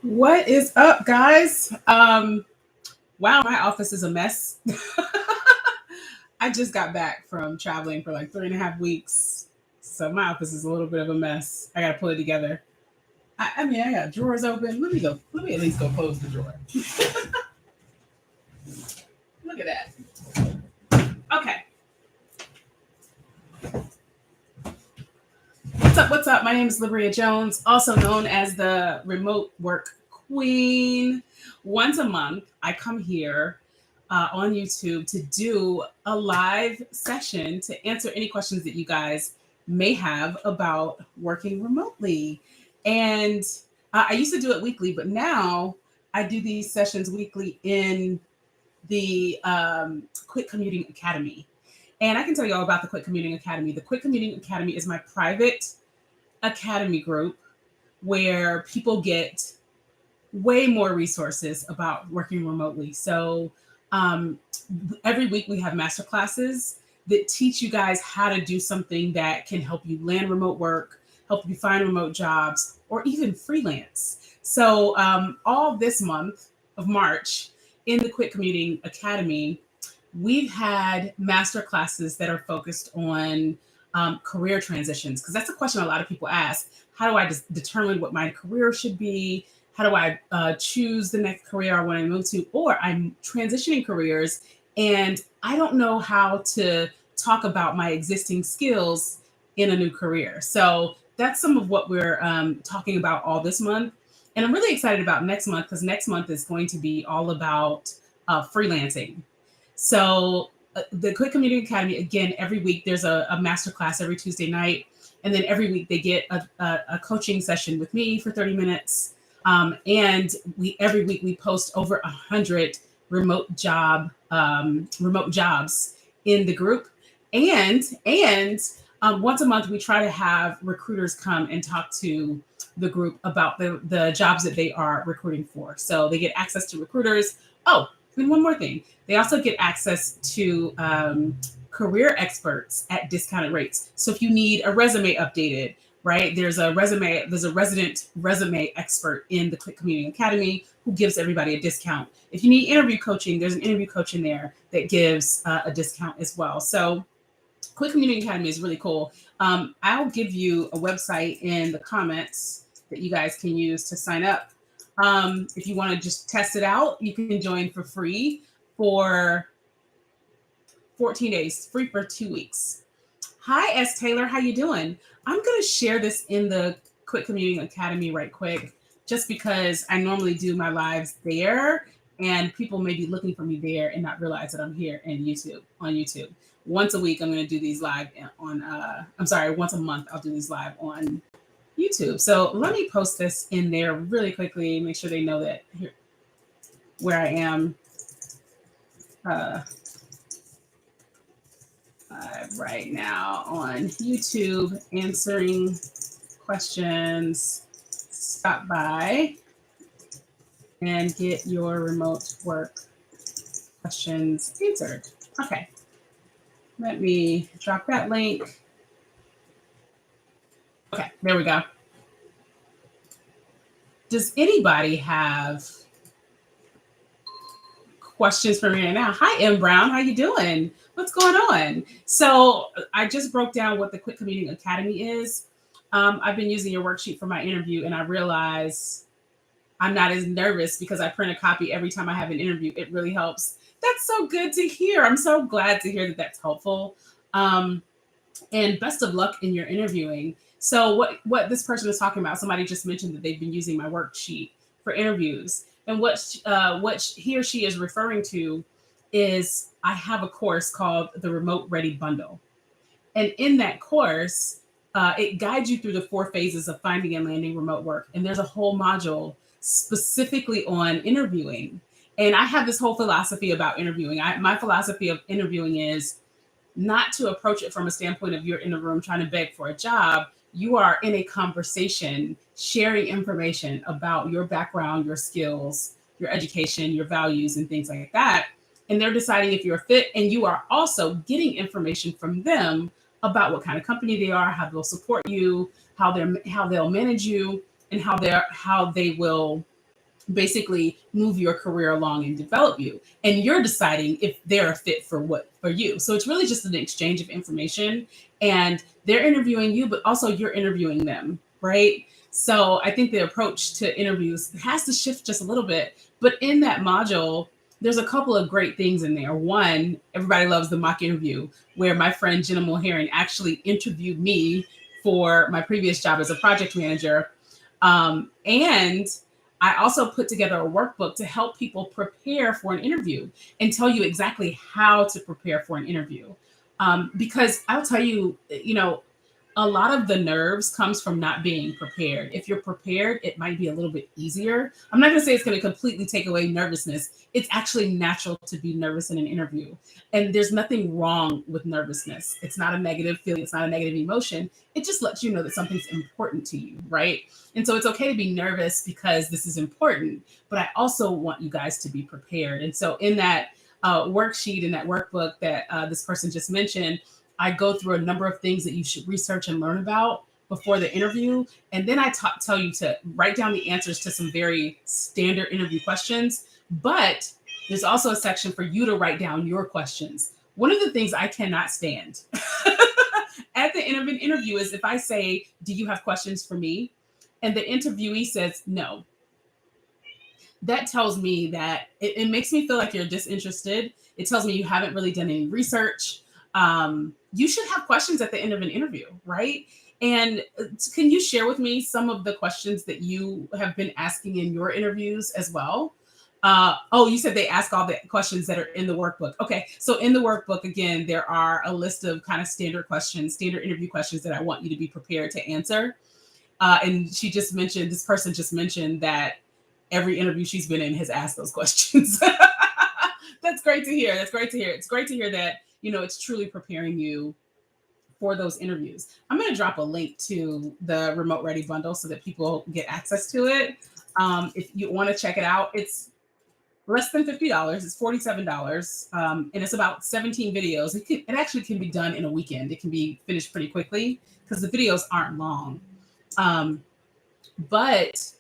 What is up, guys? Wow, my office is a mess. I just got back from traveling for like 3.5 weeks. So my office is a little bit of a mess. I gotta pull it together. I mean, I got drawers open. Let me go. Let me at least go close the drawer. Look at that. Okay. What's up? What's up? My name is Libria Jones, also known as the Remote Work Queen. Once a month, I come here on YouTube to do a live session to answer any questions that you guys may have about working remotely. And I used to do it weekly, but now I do these sessions weekly in the Quick Commuting Academy. And I can tell you all about the Quick Commuting Academy. The Quick Commuting Academy is my private academy group where people get way more resources about working remotely. So um, every week we have master classes that teach you guys how to do something that can help you land remote work, help you find remote jobs, or even freelance. So all this month of March in the Quick Commuting Academy, we've had master classes that are focused on career transitions, because that's a question a lot of people ask. How do I determine what my career should be? How do I choose the next career I want to move to? Or I'm transitioning careers and I don't know how to talk about my existing skills in a new career. So that's some of what we're talking about all this month. And I'm really excited about next month, because next month is going to be all about freelancing. So the Quick Community Academy, again, every week there's a master class every Tuesday night. And then every week they get a coaching session with me for 30 minutes. And every week we post over 100 remote jobs in the group. And once a month we try to have recruiters come and talk to the group about the jobs that they are recruiting for. So they get access to recruiters. Oh, and one more thing. They also get access to career experts at discounted rates. So if you need a resume updated, right, there's a resident resume expert in the Quick Community Academy who gives everybody a discount. If you need interview coaching, there's an interview coach in there that gives a discount as well. So Quick Community Academy is really cool. I'll give you a website in the comments that you guys can use to sign up. If you want to just test it out, you can join for free for 14 days, free for 2 weeks. Hi, S. Taylor. How you doing? I'm going to share this in the Quick Commuting Academy right quick, just because I normally do my lives there, and people may be looking for me there and not realize that I'm here on YouTube. Once a week, I'm going to do these live once a month, I'll do these live on YouTube. So let me post this in there really quickly, make sure they know that here, where I am right now on YouTube, answering questions. Stop by and get your remote work questions answered. Okay, let me drop that link. Okay, there we go. Does anybody have questions for me right now? Hi, M. Brown. How you doing? What's going on? So I just broke down what the Quick Commuting Academy is. I've been using your worksheet for my interview, and I realize I'm not as nervous because I print a copy every time I have an interview. It really helps. That's so good to hear. I'm so glad to hear that that's helpful. And best of luck in your interviewing. So what this person is talking about, somebody just mentioned that they've been using my worksheet for interviews. And what he or she is referring to is I have a course called the Remote Ready Bundle. And in that course, it guides you through the 4 phases of finding and landing remote work. And there's a whole module specifically on interviewing. And I have this whole philosophy about interviewing. My philosophy of interviewing is not to approach it from a standpoint of you're in a room trying to beg for a job. You are in a conversation, sharing information about your background, your skills, your education, your values, and things like that. And they're deciding if you're a fit. And you are also getting information from them about what kind of company they are, how they'll support you, how they'll manage you, and how they will basically move your career along and develop you, and you're deciding if they're a fit for you. So it's really just an exchange of information, and they're interviewing you, but also you're interviewing them, right? So I think the approach to interviews has to shift just a little bit. But in that module, there's a couple of great things in there. One, everybody loves the mock interview, where my friend Jenna Mulherin actually interviewed me for my previous job as a project manager. And I also put together a workbook to help people prepare for an interview and tell you exactly how to prepare for an interview. Because I'll tell you, a lot of the nerves comes from not being prepared. If you're prepared, it might be a little bit easier. I'm not going to say it's going to completely take away nervousness. It's actually natural to be nervous in an interview. And there's nothing wrong with nervousness. It's not a negative feeling, it's not a negative emotion. It just lets you know that something's important to you, right? And so it's okay to be nervous because this is important, but I also want you guys to be prepared. And so in that worksheet, in that workbook that this person just mentioned, I go through a number of things that you should research and learn about before the interview. And then I tell you to write down the answers to some very standard interview questions. But there's also a section for you to write down your questions. One of the things I cannot stand at the end of an interview is if I say, "Do you have questions for me?" and the interviewee says no. That tells me that it makes me feel like you're disinterested. It tells me you haven't really done any research. You should have questions at the end of an interview, right? And can you share with me some of the questions that you have been asking in your interviews as well? Oh, you said they ask all the questions that are in the workbook. Okay, so in the workbook, again, there are a list of kind of standard questions, standard interview questions that I want you to be prepared to answer. And this person just mentioned that every interview she's been in has asked those questions. That's great to hear. That's great to hear. It's great to hear that, it's truly preparing you for those interviews. I'm going to drop a link to the Remote Ready bundle so that people get access to it. If you want to check it out, it's less than $50. It's $47. And it's about 17 videos. It actually can be done in a weekend. It can be finished pretty quickly because the videos aren't long. But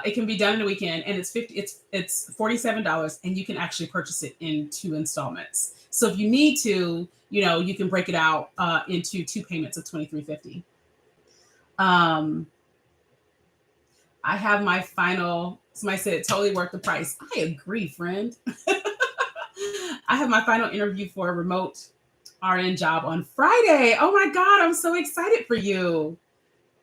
it can be done in a weekend, and it's $47, and you can actually purchase it in 2 installments. So if you need to, you can break it out into 2 payments of $23.50. I have my final. Somebody said it totally worth the price. I agree, friend. I have my final interview for a remote RN job on Friday. Oh my God, I'm so excited for you.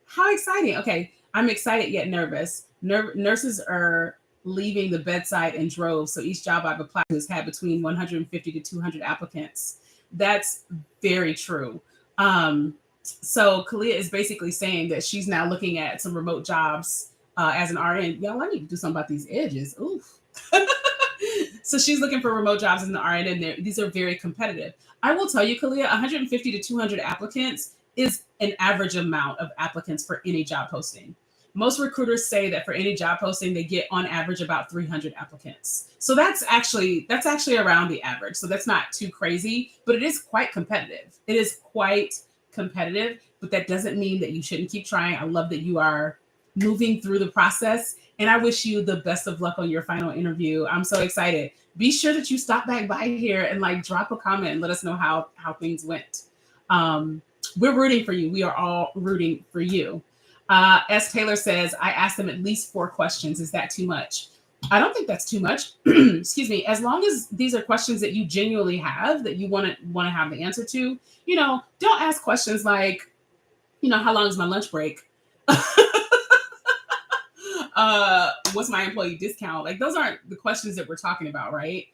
How exciting. Okay, I'm excited yet nervous. Nurses are leaving the bedside in droves. So each job I've applied to has had between 150 to 200 applicants. That's very true. So Kalia is basically saying that she's now looking at some remote jobs as an RN. Y'all, I need to do something about these edges. Oof. So she's looking for remote jobs as an RN, and these are very competitive. I will tell you, Kalia, 150 to 200 applicants is an average amount of applicants for any job posting. Most recruiters say that for any job posting, they get on average about 300 applicants. So that's actually around the average. So that's not too crazy, but it is quite competitive. It is quite competitive, but that doesn't mean that you shouldn't keep trying. I love that you are moving through the process, and I wish you the best of luck on your final interview. I'm so excited. Be sure that you stop back by here and drop a comment and let us know how things went. We're rooting for you. We are all rooting for you. S. Taylor says, I asked them at least 4 questions. Is that too much? I don't think that's too much. Excuse me. As long as these are questions that you genuinely have, that you want to have the answer to, don't ask questions like, how long is my lunch break? What's my employee discount? Those aren't the questions that we're talking about, right?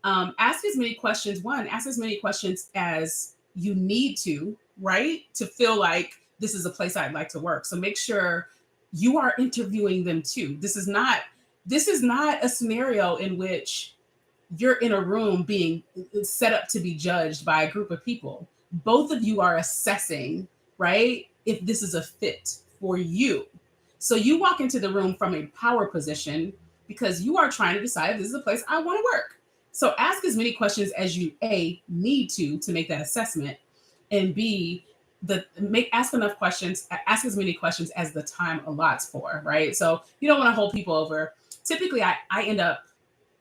Ask as many questions. Ask as many questions as you need to, right? To feel like this is a place I'd like to work. So make sure you are interviewing them too. This is not a scenario in which you're in a room being set up to be judged by a group of people. Both of you are assessing, right, if this is a fit for you. So you walk into the room from a power position because you are trying to decide if this is a place I want to work. So ask as many questions as you A, need to make that assessment, and B, ask enough questions, ask as many questions as the time allots for, right? So you don't want to hold people over. Typically, I end up,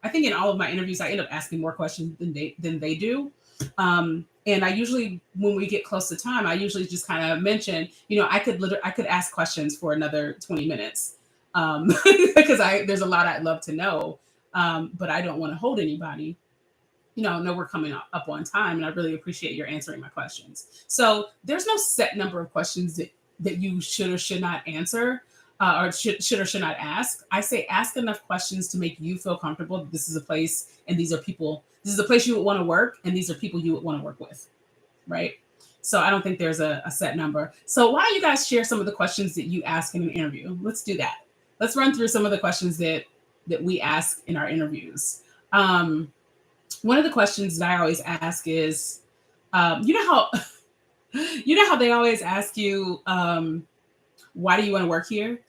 I think in all of my interviews, I end up asking more questions than they do. And I usually, when we get close to time, I usually just kind of mention, I could ask questions for another 20 minutes, because there's a lot I'd love to know, but I don't want to hold anybody. No, we're coming up on time, and I really appreciate your answering my questions. So there's no set number of questions that you should or should not answer, or should or should not ask. I say ask enough questions to make you feel comfortable that this is a place and these are people. This is a place you would want to work, and these are people you would want to work with, right? So I don't think there's a set number. So why don't you guys share some of the questions that you ask in an interview? Let's do that. Let's run through some of the questions that we ask in our interviews. One of the questions that I always ask is, you know how they always ask you, why do you want to work here?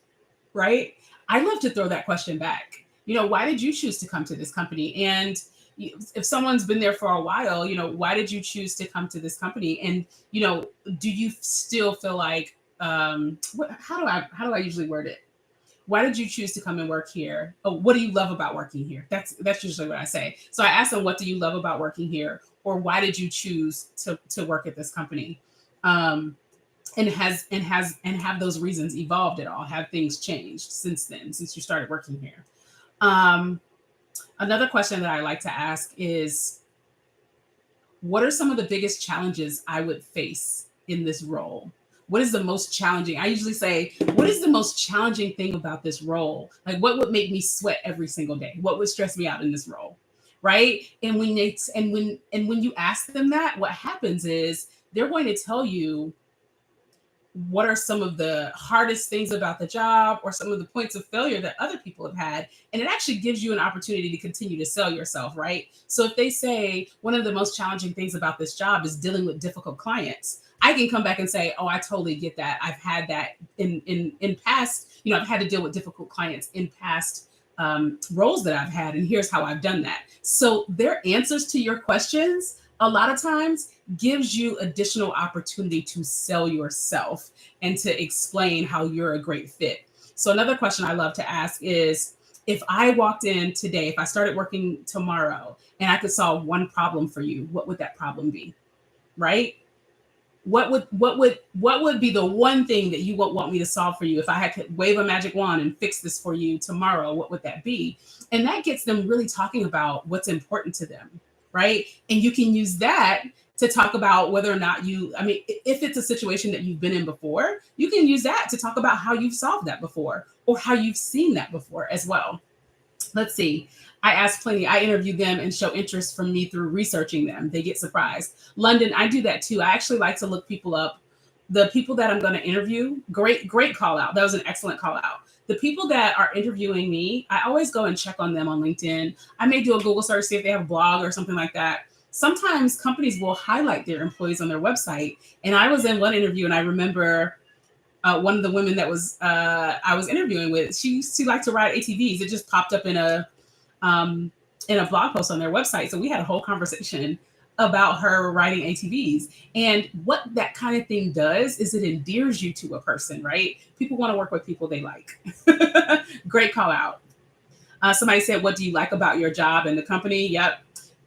Right? I love to throw that question back. Why did you choose to come to this company? And if someone's been there for a while, why did you choose to come to this company? And, do you still feel like, how do I usually word it? Why did you choose to come and work here? Oh, what do you love about working here? That's usually what I say. So I ask them, what do you love about working here? Or why did you choose to work at this company? And have those reasons evolved at all? Have things changed since then, since you started working here? Another question that I like to ask is, what are some of the biggest challenges I would face in this role? What is the most challenging? I usually say, what is the most challenging thing about this role? Like, what would make me sweat every single day? What would stress me out in this role? Right? And when you ask them that, what happens is they're going to tell you what are some of the hardest things about the job, or some of the points of failure that other people have had. And it actually gives you an opportunity to continue to sell yourself, right? So if they say one of the most challenging things about this job is dealing with difficult clients, I can come back and say, oh, I totally get that. I've had that in past, I've had to deal with difficult clients in past roles that I've had, and here's how I've done that. So their answers to your questions a lot of times gives you additional opportunity to sell yourself and to explain how you're a great fit. So another question I love to ask is, if I walked in today, if I started working tomorrow and I could solve one problem for you, what would that problem be? Right? What would be the one thing that you would want me to solve for you? If I could wave a magic wand and fix this for you tomorrow, what would that be? And that gets them really talking about what's important to them, right? And you can use that to talk about whether or not if it's a situation that you've been in before, you can use that to talk about how you've solved that before, or how you've seen that before as well. Let's see. I ask plenty. I interview them and show interest from me through researching them. They get surprised. London, I do that too. I actually like to look people up. The people that I'm going to interview, great call out. That was an excellent call out. The people that are interviewing me, I always go and check on them on LinkedIn. I may do a Google search, see if they have a blog or something like that. Sometimes companies will highlight their employees on their website. And I was in one interview, and I remember one of the women that I was interviewing with, she liked to ride ATVs. It just popped up in a blog post on their website. So we had a whole conversation about her riding ATVs. And what that kind of thing does is it endears you to a person, right? People want to work with people they like. Great call out. Somebody said, what do you like about your job and the company? Yep.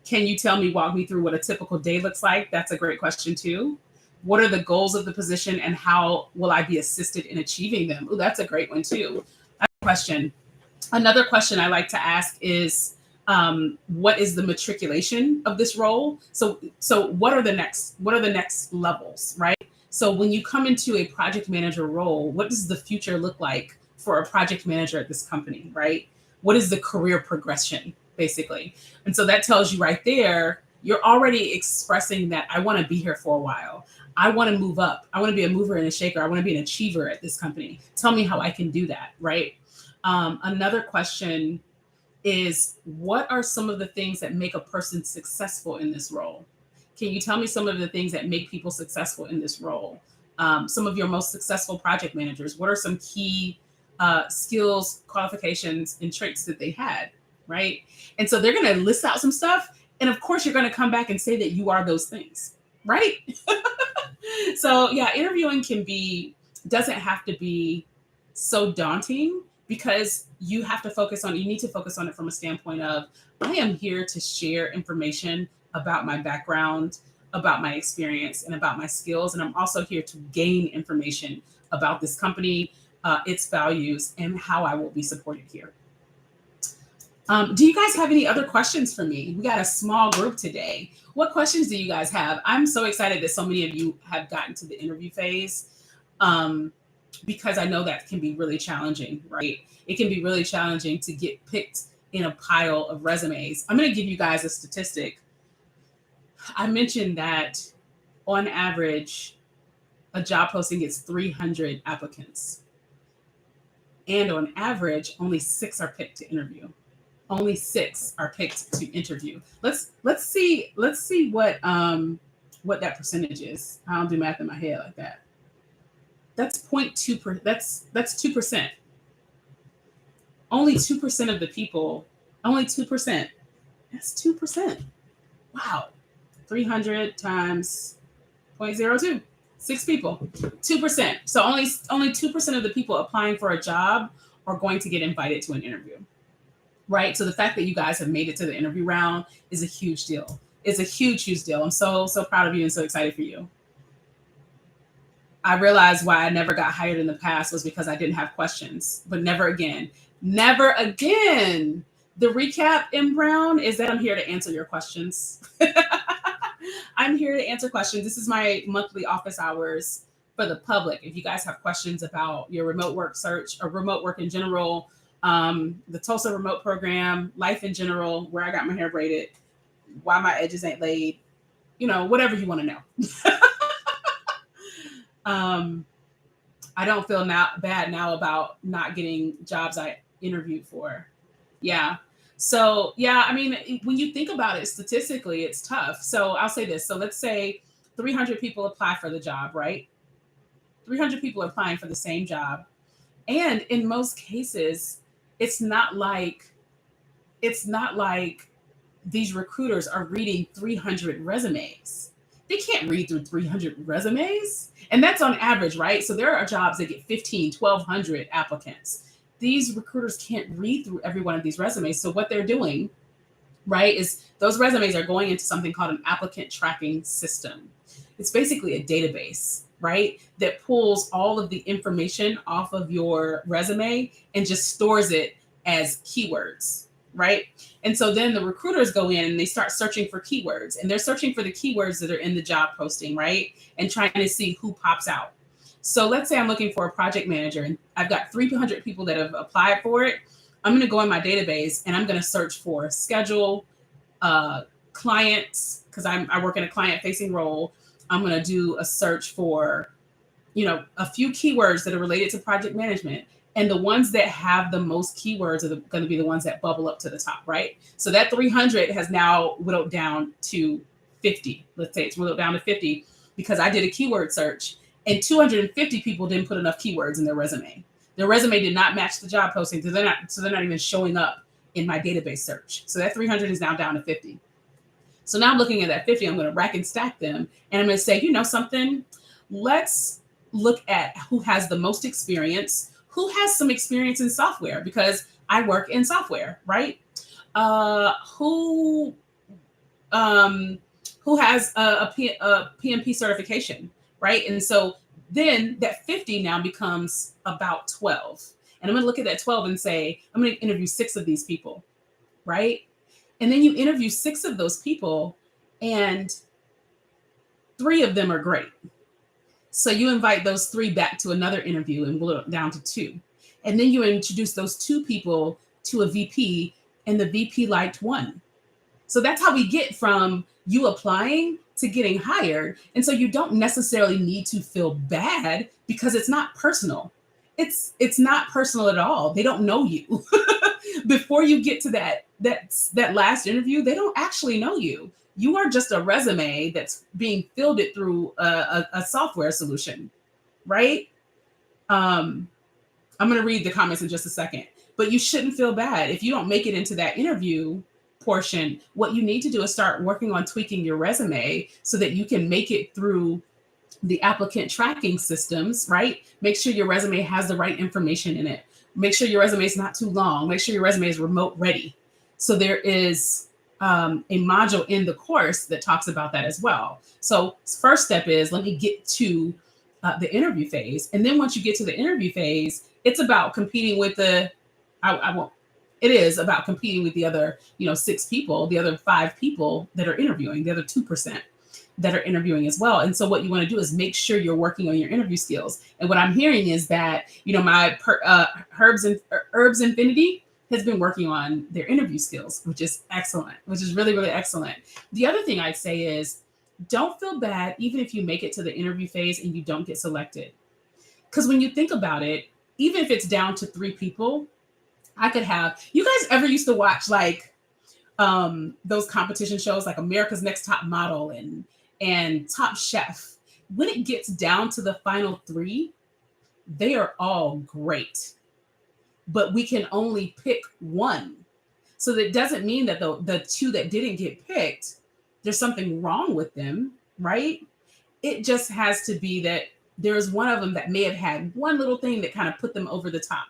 Can you walk me through what a typical day looks like? That's a great question too. What are the goals of the position, and how will I be assisted in achieving them? Oh, that's a great one too. Question. Another question I like to ask is, what is the matriculation of this role? So what are the next levels, right? So when you come into a project manager role, what does the future look like for a project manager at this company, right? What is the career progression, basically? And so that tells you right there, you're already expressing that I want to be here for a while. I want to move up. I want to be a mover and a shaker. I want to be an achiever at this company. Tell me how I can do that, right? Another question is, what are some of the things that make a person successful in this role? Can you tell me some of the things that make people successful in this role? Some of your most successful project managers, what are some key skills, qualifications, and traits that they had, right? And so they're going to list out some stuff. And of course, you're going to come back and say that you are those things, right? So yeah, interviewing doesn't have to be so daunting, because you need to focus on it from a standpoint of, I am here to share information about my background, about my experience, and about my skills. And I'm also here to gain information about this company, its values, and how I will be supported here. Do you guys have any other questions for me? We got a small group today. What questions do you guys have? I'm so excited that so many of you have gotten to the interview phase, because I know that can be really challenging, right? It can be really challenging to get picked in a pile of resumes. I'm going to give you guys a statistic. I mentioned that on average, a job posting gets 300 applicants. And on average, only 6 are picked to interview. Only 6 are picked to interview. Let's see what that percentage is. I don't do math in my head like that. That's 0.2%. That's 2%. Only 2% of the people. Only 2%. That's 2%. Wow. 300 times 0.02. 6 people. 2%. So only 2% of the people applying for a job are going to get invited to an interview. Right? So the fact that you guys have made it to the interview round is a huge deal. It's a huge, huge deal. I'm so proud of you and so excited for you. I realized why I never got hired in the past was because I didn't have questions, but never again. Never again. The recap in Brown is that I'm here to answer your questions. I'm here to answer questions. This is my monthly office hours for the public. If you guys have questions about your remote work search or remote work in general, the Tulsa remote program, life in general, where I got my hair braided, why my edges ain't laid, whatever you want to know. I don't feel bad now about not getting jobs I interviewed for. Yeah. So, yeah, I mean, when you think about it statistically, it's tough. So I'll say this. So let's say 300 people apply for the job, right? 300 people are applying for the same job. And in most cases, it's not like these recruiters are reading 300 resumes. They can't read through 300 resumes. And that's on average, right? So there are jobs that get 15, 1,200 applicants. These recruiters can't read through every one of these resumes. So what they're doing, right, is those resumes are going into something called an applicant tracking system. It's basically a database, right, that pulls all of the information off of your resume and just stores it as keywords, right? And so then the recruiters go in and they start searching for keywords, and they're searching for the keywords that are in the job posting, right? And trying to see who pops out. So let's say I'm looking for a project manager and I've got 300 people that have applied for it. I'm going to go in my database and I'm going to search for schedule, clients, because I work in a client facing role. I'm going to do a search for, a few keywords that are related to project management. And the ones that have the most keywords are going to be the ones that bubble up to the top, right? So that 300 has now whittled down to 50. Let's say it's whittled down to 50 because I did a keyword search and 250 people didn't put enough keywords in their resume. Their resume did not match the job posting, so they're not even showing up in my database search. So that 300 is now down to 50. So now I'm looking at that 50, I'm going to rack and stack them. And I'm going to say, something, let's look at who has the most experience, who has some experience in software, because I work in software, right? Who has a PMP certification, right? And so then that 50 now becomes about 12. And I'm going to look at that 12 and say, I'm going to interview 6 of these people, right? And then you interview 6 of those people and 3 of them are great. So you invite those 3 back to another interview and whittle it down to 2. And then you introduce those 2 people to a VP and the VP liked 1. So that's how we get from you applying to getting hired. And so you don't necessarily need to feel bad because it's not personal. It's not personal at all. They don't know you. Before you get to that last interview, they don't actually know you. You are just a resume that's being fielded through a software solution, right? I'm going to read the comments in just a second, but you shouldn't feel bad if you don't make it into that interview. portion, what you need to do is start working on tweaking your resume so that you can make it through the applicant tracking systems, right? Make sure your resume has the right information in it. Make sure your resume is not too long. Make sure your resume is remote ready. So there is a module in the course that talks about that as well. So first step is, let me get to the interview phase. And then once you get to the interview phase, it's about competing with I won't, it is about competing with the other, 6 people, the other 5 people that are interviewing, the other 2% that are interviewing as well. And so what you want to do is make sure you're working on your interview skills. And what I'm hearing is that, my Herbs Infinity has been working on their interview skills, which is excellent, which is really, really excellent. The other thing I'd say is, don't feel bad even if you make it to the interview phase and you don't get selected. Because when you think about it, even if it's down to 3 people, you guys ever used to watch like those competition shows like America's Next Top Model and Top Chef? When it gets down to the final 3, they are all great, but we can only pick one. So that doesn't mean that the 2 that didn't get picked, there's something wrong with them, right? It just has to be that there's one of them that may have had one little thing that kind of put them over the top.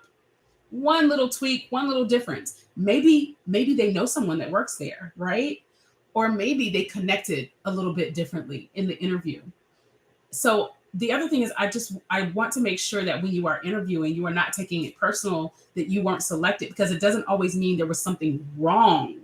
One little tweak, one little difference. Maybe they know someone that works there, right? Or maybe they connected a little bit differently in the interview. So the other thing is, I want to make sure that when you are interviewing, you are not taking it personal that you weren't selected, because it doesn't always mean there was something wrong.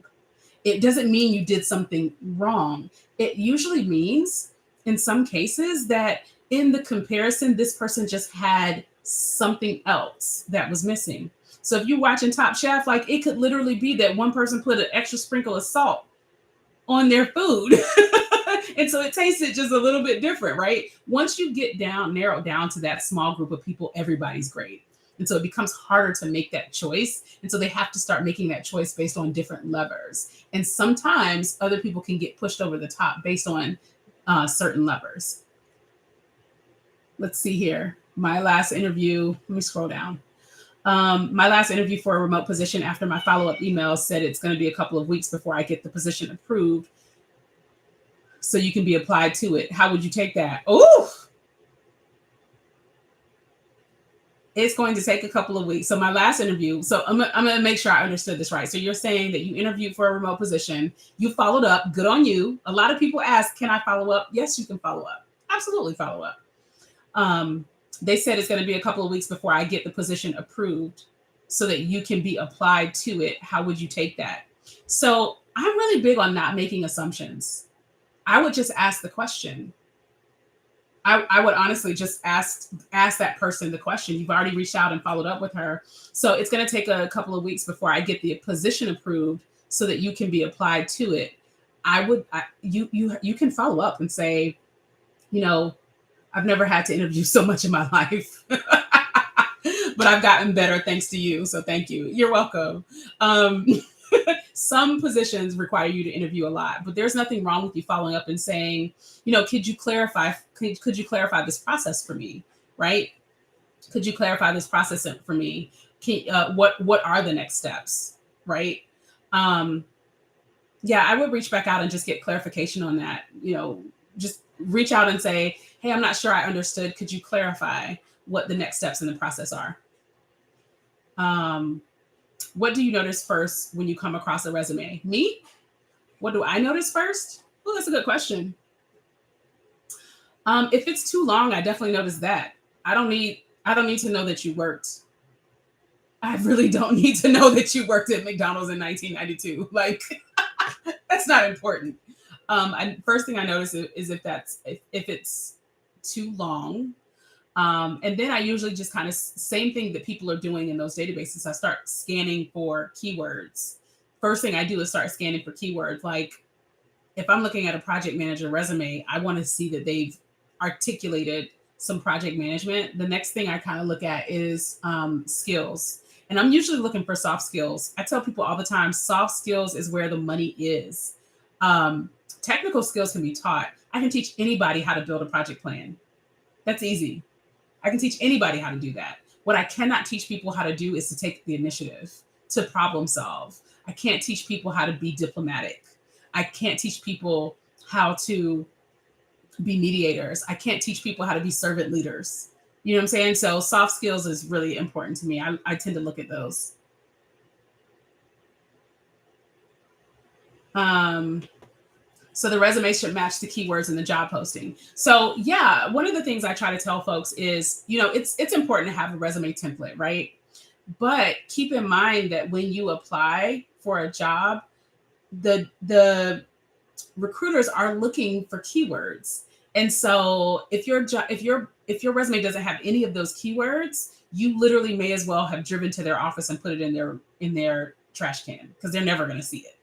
It doesn't mean you did something wrong. It usually means, in some cases, that in the comparison, this person just had something else that was missing. So if you're watching Top Chef, like, it could literally be that one person put an extra sprinkle of salt on their food. And so it tasted just a little bit different, right? Once you get narrowed down to that small group of people, everybody's great. And so it becomes harder to make that choice. And so they have to start making that choice based on different levers. And sometimes other people can get pushed over the top based on certain levers. Let's see here. My last interview, let me scroll down. My last interview for a remote position after my follow-up email said it's going to be a couple of weeks before I get the position approved so you can be applied to it. How would you take that? Oh, it's going to take a couple of weeks. So my last interview, so I'm going to make sure I understood this right. So you're saying that you interviewed for a remote position, you followed up, good on you. A lot of people ask, can I follow up? Yes, you can follow up. Absolutely follow up. They said it's going to be a couple of weeks before I get the position approved so that you can be applied to it. How would you take that? So I'm really big on not making assumptions. I would just ask the question. I would honestly just ask that person the question. You've already reached out and followed up with her. So it's going to take a couple of weeks before I get the position approved so that you can be applied to it. You can follow up and say, I've never had to interview so much in my life, but I've gotten better thanks to you. So thank you. You're welcome. Some positions require you to interview a lot, but there's nothing wrong with you following up and saying, could you clarify this process for me? Right? Could you clarify this process for me? What are the next steps? Right? Yeah, I would reach back out and just get clarification on that. Just reach out and say, hey, I'm not sure I understood. Could you clarify what the next steps in the process are? What do you notice first when you come across a resume? Me? What do I notice first? Well, that's a good question. If it's too long, I definitely notice that. I don't need to know that you worked. I really don't need to know that you worked at McDonald's in 1992. Like, that's not important. First thing I notice is if it's too long. And then I usually just kind of same thing that people are doing in those databases. I start scanning for keywords. First thing I do is start scanning for keywords. Like, if I'm looking at a project manager resume, I want to see that they've articulated some project management. The next thing I kind of look at is skills. And I'm usually looking for soft skills. I tell people all the time, soft skills is where the money is. Technical skills can be taught. I can teach anybody how to build a project plan. That's easy. I can teach anybody how to do that. What I cannot teach people how to do is to take the initiative, to problem solve. I can't teach people how to be diplomatic. I can't teach people how to be mediators. I can't teach people how to be servant leaders. You know what I'm saying? So soft skills is really important to me. I tend to look at those. So the resume should match the keywords in the job posting. So yeah, one of the things I try to tell folks is, it's important to have a resume template, right? But keep in mind that when you apply for a job, the recruiters are looking for keywords. And so if your resume doesn't have any of those keywords, you literally may as well have driven to their office and put it in their trash can, because they're never going to see it,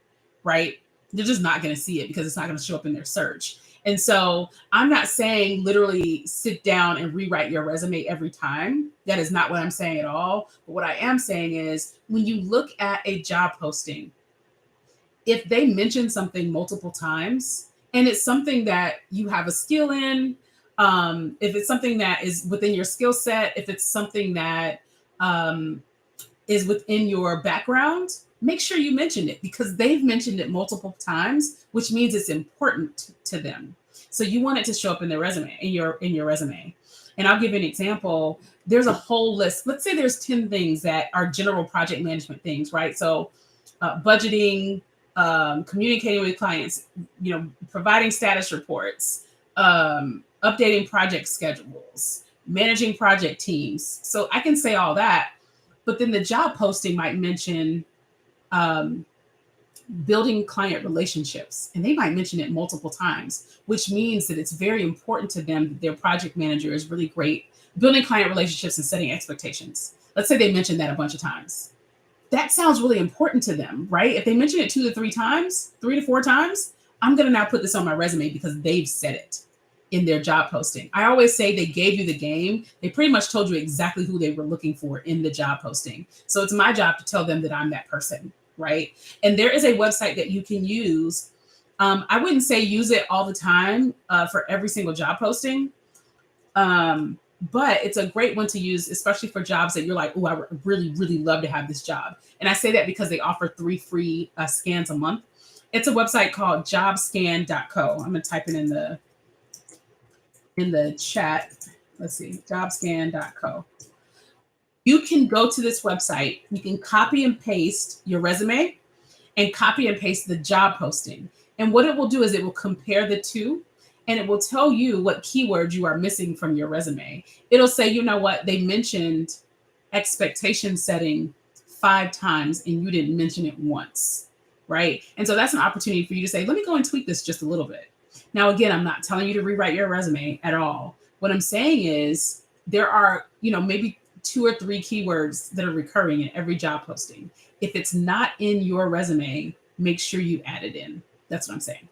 right? They're just not going to see it because it's not going to show up in their search. And so I'm not saying literally sit down and rewrite your resume every time. That is not what I'm saying at all. But what I am saying is, when you look at a job posting, if they mention something multiple times and it's something that you have a skill in, if it's something that is within your skill set, if it's something that is within your background, make sure you mention it, because they've mentioned it multiple times, which means it's important to them. So you want it to show up in their resume, in your resume. And I'll give you an example. There's a whole list. Let's say there's 10 things that are general project management things, right? So budgeting, communicating with clients, providing status reports, updating project schedules, managing project teams. So I can say all that, but then the job posting might mention building client relationships, and they might mention it multiple times, which means that it's very important to them that their project manager is really great building client relationships and setting expectations. Let's say they mentioned that a bunch of times. That sounds really important to them, right? If they mention it 2 to 3 times, 3 to 4 times, I'm going to now put this on my resume because they've said it in their job posting. I always say they gave you the game. They pretty much told you exactly who they were looking for in the job posting. So it's my job to tell them that I'm that person, right? And there is a website that you can use. I wouldn't say use it all the time for every single job posting. But it's a great one to use, especially for jobs that you're like, oh, I really, really love to have this job. And I say that because they offer 3 free scans a month. It's a website called jobscan.co. I'm going to type it in the chat. Let's see, jobscan.co. You can go to this website. You can copy and paste your resume and copy and paste the job posting. And what it will do is it will compare the two, and it will tell you what keywords you are missing from your resume. It'll say, you know what, they mentioned expectation setting 5 times and you didn't mention it once, right? And so that's an opportunity for you to say, let me go and tweak this just a little bit. Now, again, I'm not telling you to rewrite your resume at all. What I'm saying is there are, maybe 2 or 3 keywords that are recurring in every job posting. If it's not in your resume, make sure you add it in. That's what I'm saying.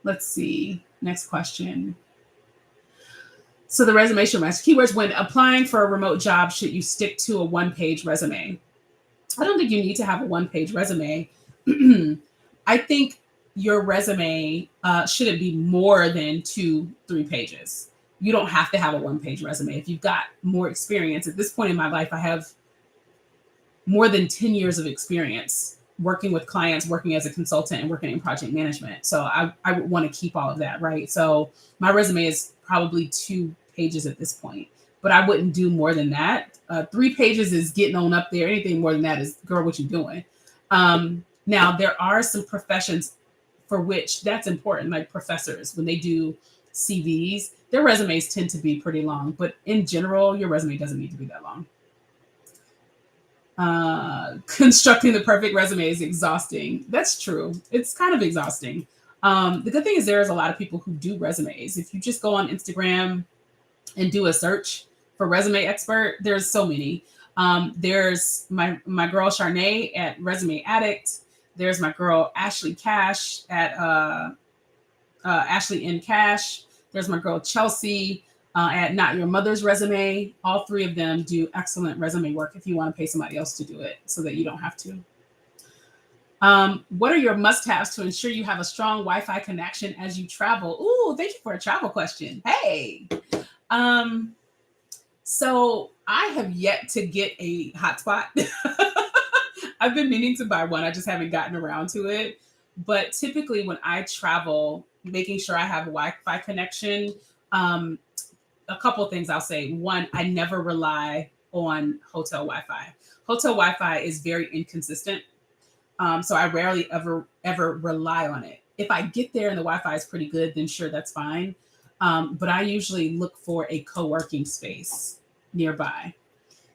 Let's see. Next question. So the resume should match keywords. When applying for a remote job, should you stick to a 1-page resume? I don't think you need to have a 1-page resume. I think your resume shouldn't be more than 2-3 pages. You don't have to have a 1-page resume. If you've got more experience, at this point in my life, I have more than 10 years of experience working with clients, working as a consultant, and working in project management. So I would want to keep all of that, right? So my resume is probably 2 pages at this point, but I wouldn't do more than that. 3 pages is getting on up there. Anything more than that is, girl, what you doing? Now, there are some professions for which that's important, like professors. When they do CVs, their resumes tend to be pretty long, but in general, your resume doesn't need to be that long. Constructing the perfect resume is exhausting. That's true. It's kind of exhausting. The good thing is there's a lot of people who do resumes. If you just go on Instagram and do a search for resume expert, there's so many. There's my girl Charnay at Resume Addict. There's my girl Ashley Cash at Ashley in Cash. There's my girl Chelsea at Not Your Mother's Resume. All 3 of them do excellent resume work if you want to pay somebody else to do it so that you don't have to. What are your must-haves to ensure you have a strong Wi-Fi connection as you travel? Ooh, thank you for a travel question. Hey. So I have yet to get a hotspot. I've been meaning to buy one. I just haven't gotten around to it. But typically, when I travel, making sure I have a Wi-Fi connection. Um, a couple of things I'll say. One, I never rely on hotel Wi-Fi. Hotel Wi-Fi is very inconsistent, so I rarely ever rely on it. If I get there and the Wi-Fi is pretty good, then sure, that's fine. But I usually look for a co-working space nearby.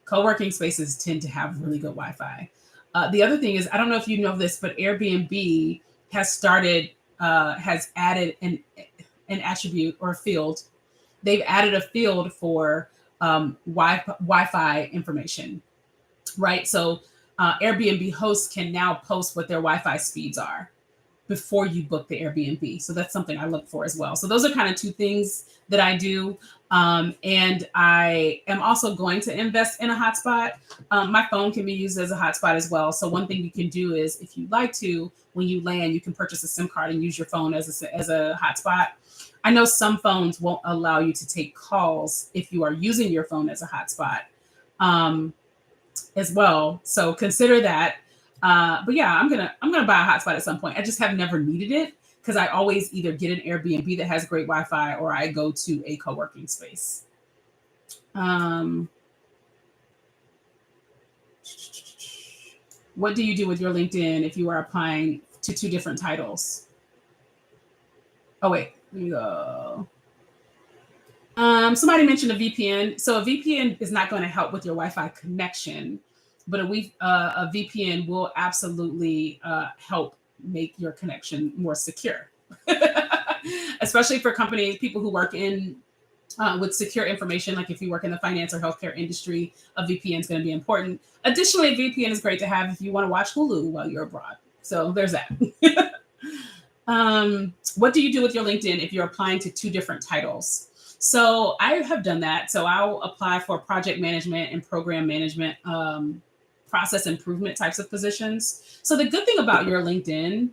Co-working spaces tend to have really good Wi-Fi. The other thing is, I don't know if you know this, but Airbnb has added an attribute or a field. They've added a field for Wi-Fi information, right? So Airbnb hosts can now post what their Wi-Fi speeds are before you book the Airbnb. So that's something I look for as well. So those are kind of two things that I do. And I am also going to invest in a hotspot. My phone can be used as a hotspot as well. So one thing you can do is, if you'd like to, when you land, you can purchase a SIM card and use your phone as a hotspot. I know some phones won't allow you to take calls if you are using your phone as a hotspot as well. So consider that. But yeah, I'm gonna buy a hotspot at some point. I just have never needed it because I always either get an Airbnb that has great Wi-Fi or I go to a co-working space. What do you do with your LinkedIn if you are applying to two different titles? Oh wait, let me go. Somebody mentioned a VPN. So a VPN is not going to help with your Wi-Fi connection, but a VPN will absolutely help make your connection more secure, especially for companies, people who work in with secure information. Like if you work in the finance or healthcare industry, a VPN is going to be important. Additionally, a VPN is great to have if you want to watch Hulu while you're abroad. So there's that. What do you do with your LinkedIn if you're applying to two different titles? So I have done that. So I'll apply for project management and program management, process improvement types of positions. So the good thing about your LinkedIn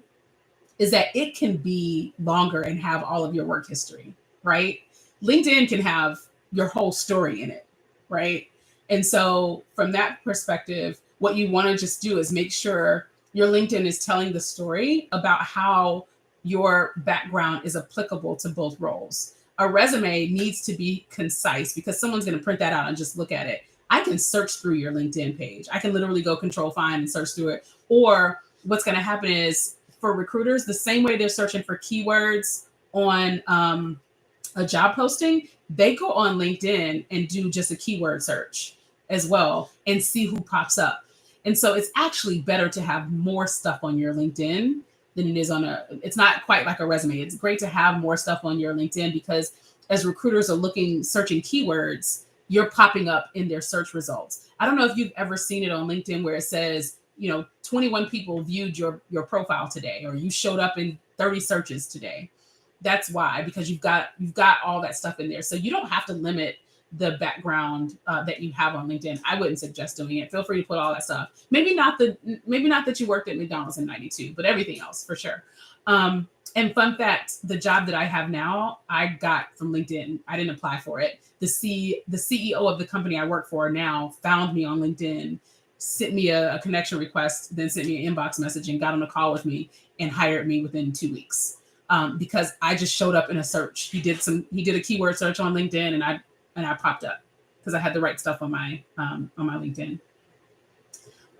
is that it can be longer and have all of your work history, right? LinkedIn can have your whole story in it, right? And so from that perspective, what you want to just do is make sure your LinkedIn is telling the story about how your background is applicable to both roles. A resume needs to be concise because someone's going to print that out and just look at it. I can search through your LinkedIn page. I can literally go control find and search through it. Or what's going to happen is, for recruiters, the same way they're searching for keywords on a job posting, they go on LinkedIn and do just a keyword search as well and see who pops up. And so it's actually better to have more stuff on your LinkedIn than it is it's not quite like a resume. It's great to have more stuff on your LinkedIn because as recruiters are searching keywords, you're popping up in their search results. I don't know if you've ever seen it on LinkedIn where it says, 21 people viewed your profile today, or you showed up in 30 searches today. That's why, because you've got all that stuff in there. So you don't have to limit the background that you have on LinkedIn. I wouldn't suggest doing it. Feel free to put all that stuff. Maybe not that you worked at McDonald's in 92, but everything else for sure. And fun fact, the job that I have now, I got from LinkedIn. I didn't apply for it. The CEO of the company I work for now found me on LinkedIn, sent me a connection request, then sent me an inbox message and got on a call with me and hired me within 2 weeks. Because I just showed up in a search. He did a keyword search on LinkedIn and I popped up because I had the right stuff on my LinkedIn.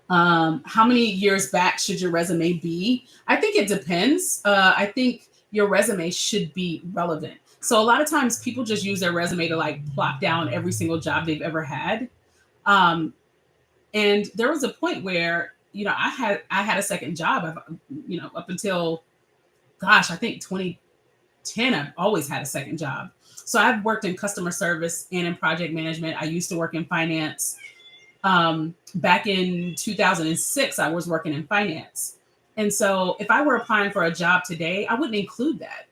How many years back should your resume be? I think it depends. I think your resume should be relevant. So a lot of times people just use their resume to like plop down every single job they've ever had. And there was a point where, I had a second job, up until, I think 2010, I've always had a second job. So I've worked in customer service and in project management. I used to work in finance. Back in 2006, I was working in finance. And so if I were applying for a job today, I wouldn't include that.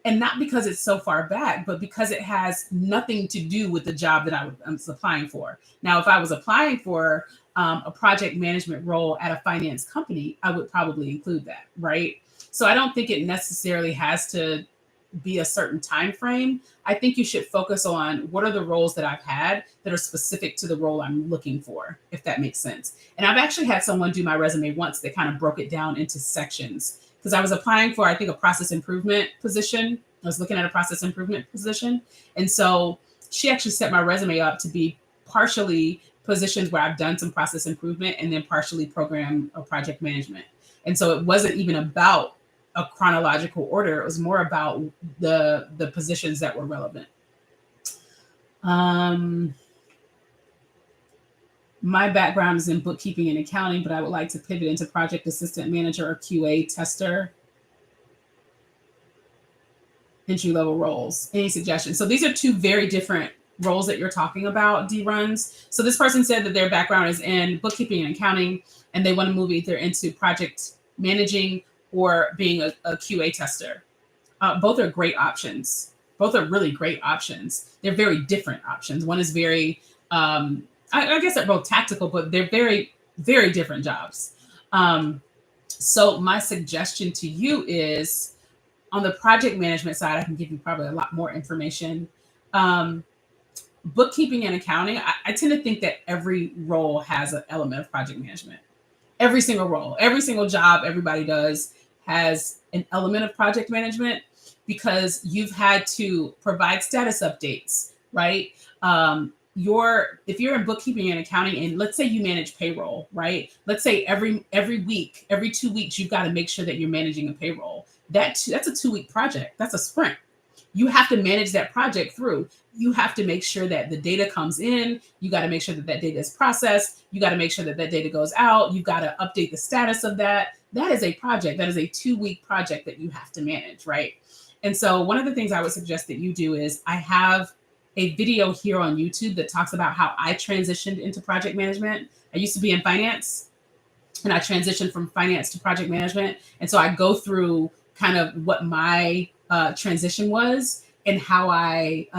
And not because it's so far back, but because it has nothing to do with the job that I was applying for. Now, if I was applying for a project management role at a finance company, I would probably include that, right? So I don't think it necessarily has to be a certain time frame. I think you should focus on what are the roles that I've had that are specific to the role I'm looking for, if that makes sense. And I've actually had someone do my resume once that kind of broke it down into sections because I was applying for, I think, a process improvement position. I was looking at a process improvement position. And so she actually set my resume up to be partially positions where I've done some process improvement and then partially program or project management. And so it wasn't even about a chronological order. It was more about the positions that were relevant. My background is in bookkeeping and accounting, but I would like to pivot into project assistant manager or QA tester, entry level roles. Any suggestions? So these are two very different roles that you're talking about, D runs. So this person said that their background is in bookkeeping and accounting, and they want to move either into project managing or being a QA tester. Both are great options. Both are really great options. They're very different options. One is very, I guess they're both tactical, but they're very, very different jobs. So my suggestion to you is on the project management side, I can give you probably a lot more information. Bookkeeping and accounting, I tend to think that every role has an element of project management. Every single role, every single job everybody does has an element of project management because you've had to provide status updates, right? If you're in bookkeeping and accounting, and let's say you manage payroll, right? Let's say every week, every 2 weeks, you've got to make sure that you're managing a payroll. That's a 2-week project. That's a sprint. You have to manage that project through. You have to make sure that the data comes in. You got to make sure that that data is processed. You got to make sure that that data goes out. You've got to update the status of that. That is a project. That is a 2-week project that you have to manage, right? And so one of the things I would suggest that you do is I have a video here on YouTube that talks about how I transitioned into project management. I used to be in finance and I transitioned from finance to project management. And so I go through kind of what my transition was and how I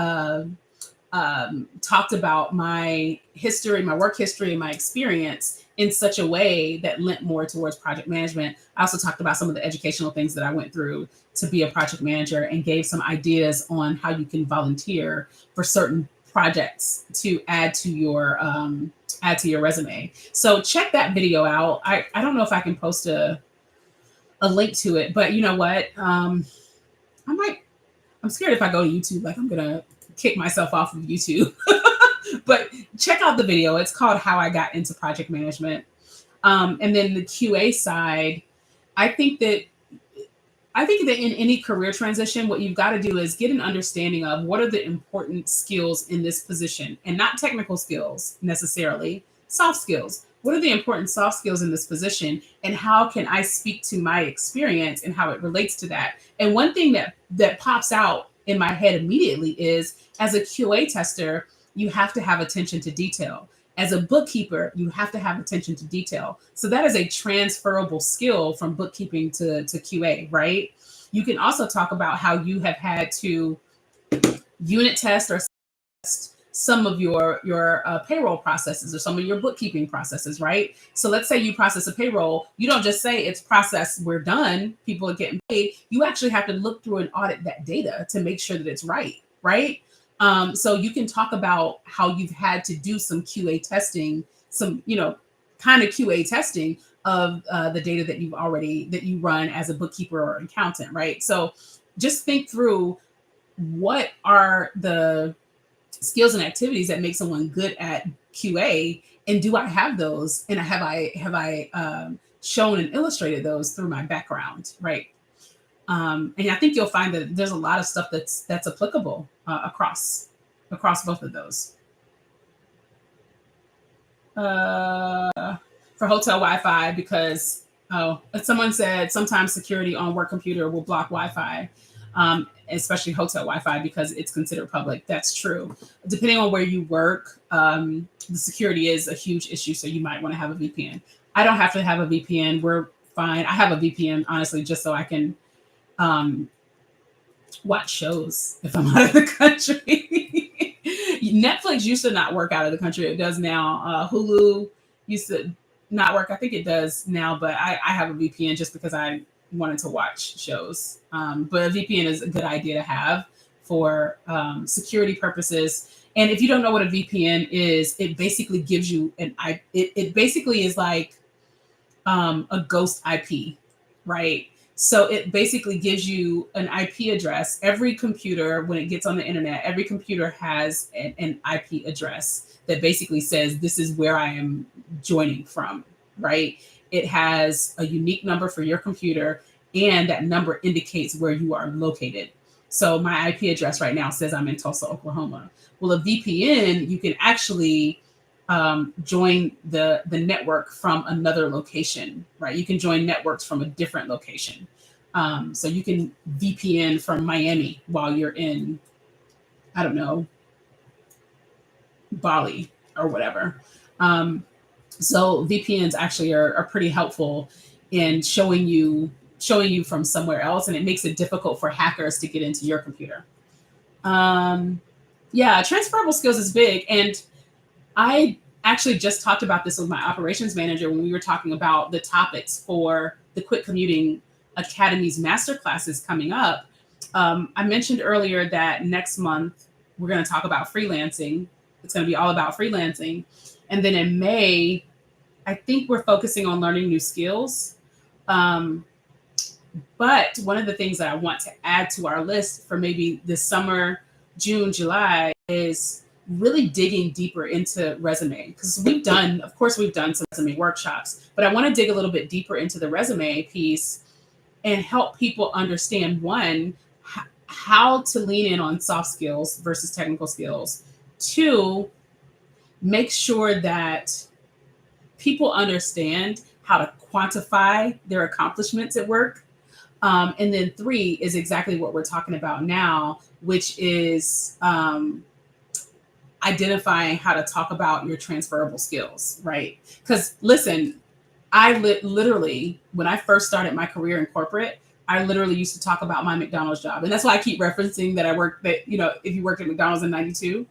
talked about my history, my work history, and my experience in such a way that lent more towards project management. I also talked about some of the educational things that I went through to be a project manager and gave some ideas on how you can volunteer for certain projects to add to your resume. So check that video out. I don't know if I can post a link to it, but you know what? I'm scared if I go to YouTube, like I'm gonna kick myself off of YouTube. But check out the video. It's called How I Got into Project Management. And then the QA side, I think that in any career transition, what you've got to do is get an understanding of what are the important skills in this position, and not technical skills necessarily, soft skills. What are the important soft skills in this position, and how can I speak to my experience and how it relates to that? And one thing that pops out in my head immediately is, as a QA tester, you have to have attention to detail. As a bookkeeper, you have to have attention to detail. So that is a transferable skill from bookkeeping to QA, right? You can also talk about how you have had to unit test or some of your payroll processes or some of your bookkeeping processes, right? So let's say you process a payroll. You don't just say it's processed, we're done, people are getting paid. You actually have to look through and audit that data to make sure that it's right? So you can talk about how you've had to do some QA testing, some, kind of QA testing of the data that you run as a bookkeeper or accountant, right? So just think through what are the skills and activities that make someone good at QA, and do I have those? And have I shown and illustrated those through my background, right? And I think you'll find that there's a lot of stuff that's applicable across both of those. For hotel Wi-Fi, because someone said sometimes security on work computer will block Wi-Fi, especially hotel Wi-Fi, because it's considered public. That's true. Depending on where you work, the security is a huge issue, so you might want to have a VPN. I don't have to have a VPN. We're fine. I have a VPN, honestly, just so I can watch shows if I'm out of the country. Netflix used to not work out of the country. It does now. Hulu used to not work. I think it does now, but I have a VPN just because I wanted to watch shows. But a VPN is a good idea to have for security purposes. And if you don't know what a VPN is, it basically gives you it basically is like a ghost IP, right? So it basically gives you an IP address. Every computer, when it gets on the internet, every computer has an IP address that basically says this is where I am joining from, right? It has a unique number for your computer, and that number indicates where you are located. So my IP address right now says I'm in Tulsa, Oklahoma. Well, a VPN, you can actually join the network from another location, right? You can join networks from a different location. So you can VPN from Miami while you're in, I don't know, Bali or whatever. So VPNs actually are pretty helpful in showing you from somewhere else, and it makes it difficult for hackers to get into your computer. Yeah, transferable skills is big, and I actually just talked about this with my operations manager when we were talking about the topics for the Quit Commuting Academy's master classes coming up. I mentioned earlier that next month we're going to talk about freelancing. It's going to be all about freelancing. And then in May, I think we're focusing on learning new skills. But one of the things that I want to add to our list for maybe this summer, June, July, is really digging deeper into resume, because we've done some resume workshops, but I want to dig a little bit deeper into the resume piece and help people understand, one, how to lean in on soft skills versus technical skills. Two, make sure that people understand how to quantify their accomplishments at work. And then three is exactly what we're talking about now, which is identifying how to talk about your transferable skills, right? Because listen, I literally, when I first started my career in corporate, I literally used to talk about my McDonald's job. And that's why I keep referencing that if you worked at McDonald's in 92,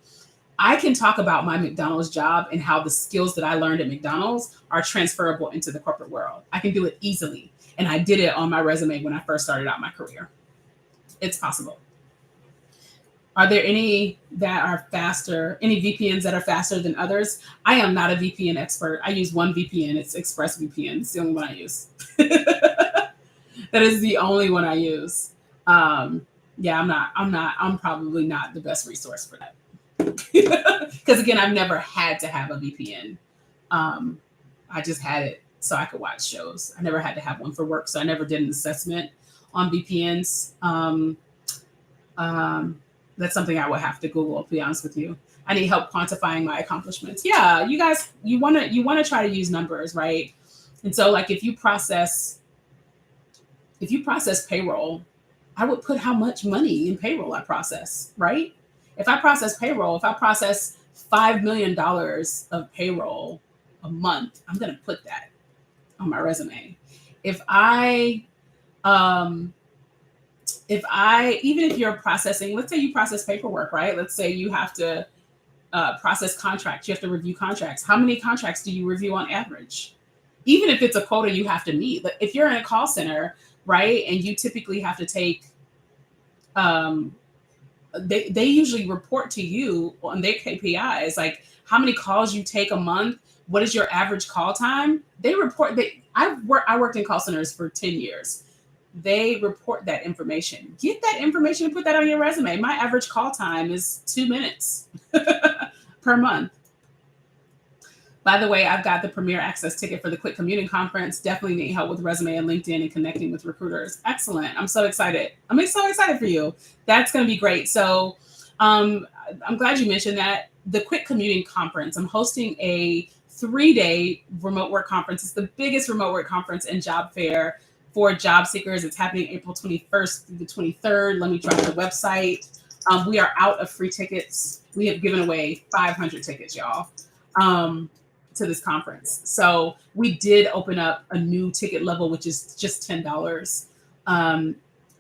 I can talk about my McDonald's job and how the skills that I learned at McDonald's are transferable into the corporate world. I can do it easily. And I did it on my resume when I first started out my career. It's possible. Are there any that are faster, any VPNs that are faster than others? I am not a VPN expert. I use one VPN. It's ExpressVPN. It's the only one I use. That is the only one I use. Yeah, I'm probably not the best resource for that. Because again, I've never had to have a VPN. I just had it so I could watch shows. I never had to have one for work, so I never did an assessment on VPNs. That's something I would have to Google, to be honest with you. I need help quantifying my accomplishments. Yeah, you guys, you wanna try to use numbers, right? And so like if you process payroll, I would put how much money in payroll I process, right? If I process $5 million of payroll a month, I'm gonna put that on my resume. If you're processing, let's say you process paperwork, right? Let's say you have to process contracts, you have to review contracts. How many contracts do you review on average? Even if it's a quota you have to meet. But if you're in a call center, right, and you typically have to take, they usually report to you on their KPIs, like how many calls you take a month, what is your average call time? They report that. I worked in call centers for 10 years. They report that information. Get that information and put that on your resume. My average call time is 2 minutes per month. By the way, I've got the Premier Access ticket for the Quit Commuting Conference. Definitely need help with resume and LinkedIn and connecting with recruiters. Excellent. I'm so excited. I'm so excited for you. That's going to be great. So I'm glad you mentioned that. The Quit Commuting Conference, I'm hosting a 3-day remote work conference. It's the biggest remote work conference and job fair for job seekers. It's happening April 21st through the 23rd. Let me drop the website. We are out of free tickets. We have given away 500 tickets, y'all, to this conference. So we did open up a new ticket level, which is just $10.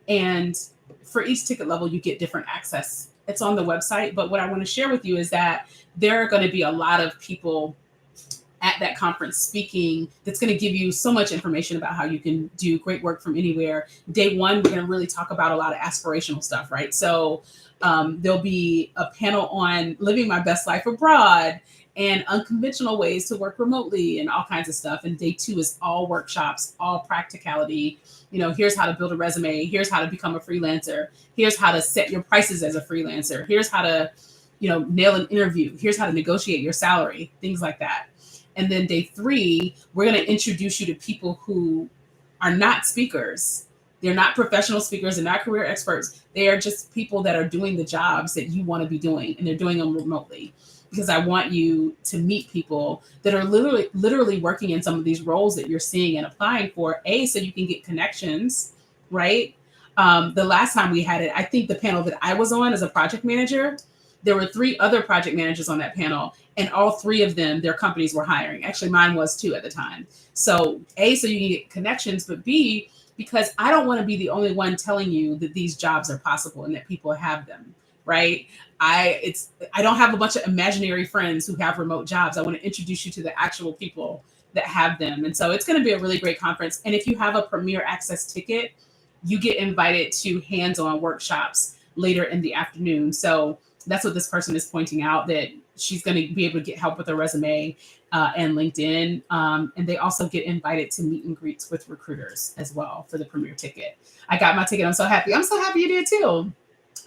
And for each ticket level, you get different access. It's on the website. But what I want to share with you is that there are going to be a lot of people at at that conference speaking that's going to give you so much information about how you can do great work from anywhere. Day one, we're going to really talk about a lot of aspirational stuff, right? So there'll be a panel on living my best life abroad and unconventional ways to work remotely and all kinds of stuff. And day two is all workshops, all practicality. Here's how to build a resume. Here's how to become a freelancer. Here's how to set your prices as a freelancer. Here's how to, nail an interview. Here's how to negotiate your salary, things like that. And then day three, we're going to introduce you to people who are not speakers. They're not professional speakers. They're not career experts. They are just people that are doing the jobs that you want to be doing, and they're doing them remotely. Because I want you to meet people that are literally working in some of these roles that you're seeing and applying for, so you can get connections, right? The last time we had it, I think the panel that I was on as a project manager, there were 3 other project managers on that panel, and all 3 of them, their companies were hiring. Actually, mine was too at the time. So so you can get connections, but B, because I don't want to be the only one telling you that these jobs are possible and that people have them, right? I don't have a bunch of imaginary friends who have remote jobs. I want to introduce you to the actual people that have them. And so it's going to be a really great conference. And if you have a Premier Access ticket, you get invited to hands-on workshops later in the afternoon. So that's what this person is pointing out, that she's going to be able to get help with her resume and LinkedIn. And they also get invited to meet and greets with recruiters as well for the Premier ticket. I got my ticket. I'm so happy. I'm so happy you did too.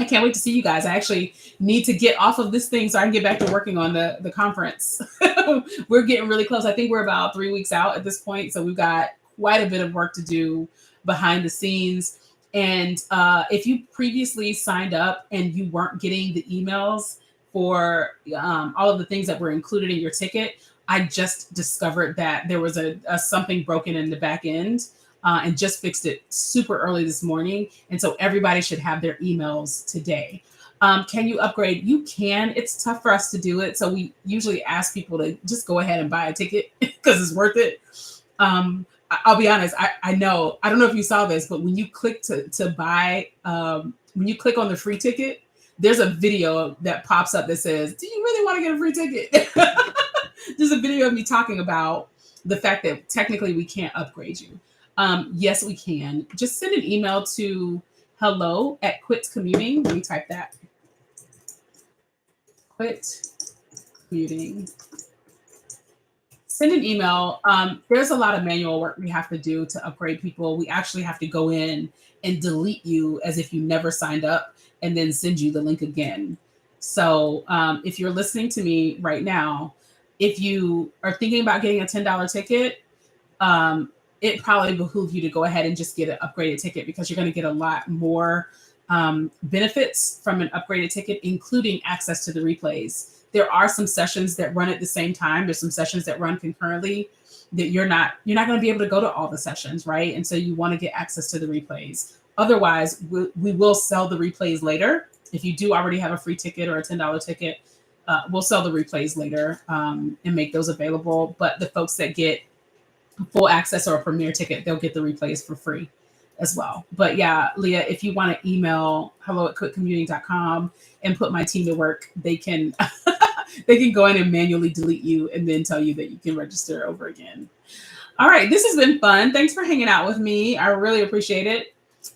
I can't wait to see you guys. I actually need to get off of this thing so I can get back to working on the conference. We're getting really close. I think we're about 3 weeks out at this point. So we've got quite a bit of work to do behind the scenes. And if you previously signed up and you weren't getting the emails for all of the things that were included in your ticket, I just discovered that there was a something broken in the back end. And just fixed it super early this morning. And so everybody should have their emails today. Can you upgrade? You can. It's tough for us to do it. So we usually ask people to just go ahead and buy a ticket because it's worth it. I'll be honest. I know. I don't know if you saw this, but when you click to buy, when you click on the free ticket, there's a video that pops up that says, do you really want to get a free ticket? There's a video of me talking about the fact that technically we can't upgrade you. Yes, we can. Just send an email to hello@quitcommuting. Let me type that. Quit commuting. Send an email. There's a lot of manual work we have to do to upgrade people. We actually have to go in and delete you as if you never signed up and then send you the link again. So if you're listening to me right now, if you are thinking about getting a $10 ticket, it probably behooves you to go ahead and just get an upgraded ticket, because you're going to get a lot more benefits from an upgraded ticket, including access to the replays. There are some sessions that run at the same time. There's some sessions that run concurrently that you're not going to be able to go to all the sessions, right? And so you want to get access to the replays. Otherwise, we will sell the replays later. If you do already have a free ticket or a $10 ticket, we'll sell the replays later and make those available. But the folks that get full access or a Premier ticket, they'll get the replays for free as well. But yeah, Leah, if you want to email hello@quitcommuting.com and put my team to work, they can they can go in and manually delete you and then tell you that you can register over again. All right, this has been fun. Thanks for hanging out with me. I really appreciate it.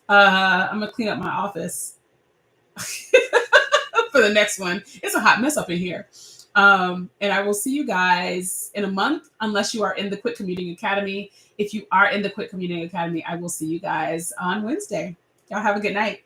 I'm gonna clean up my office for the next one. It's a hot mess up in here. And I will see you guys in a month, unless you are in the Quit Commuting Academy. If you are in the Quit Commuting Academy, I will see you guys on Wednesday. Y'all have a good night.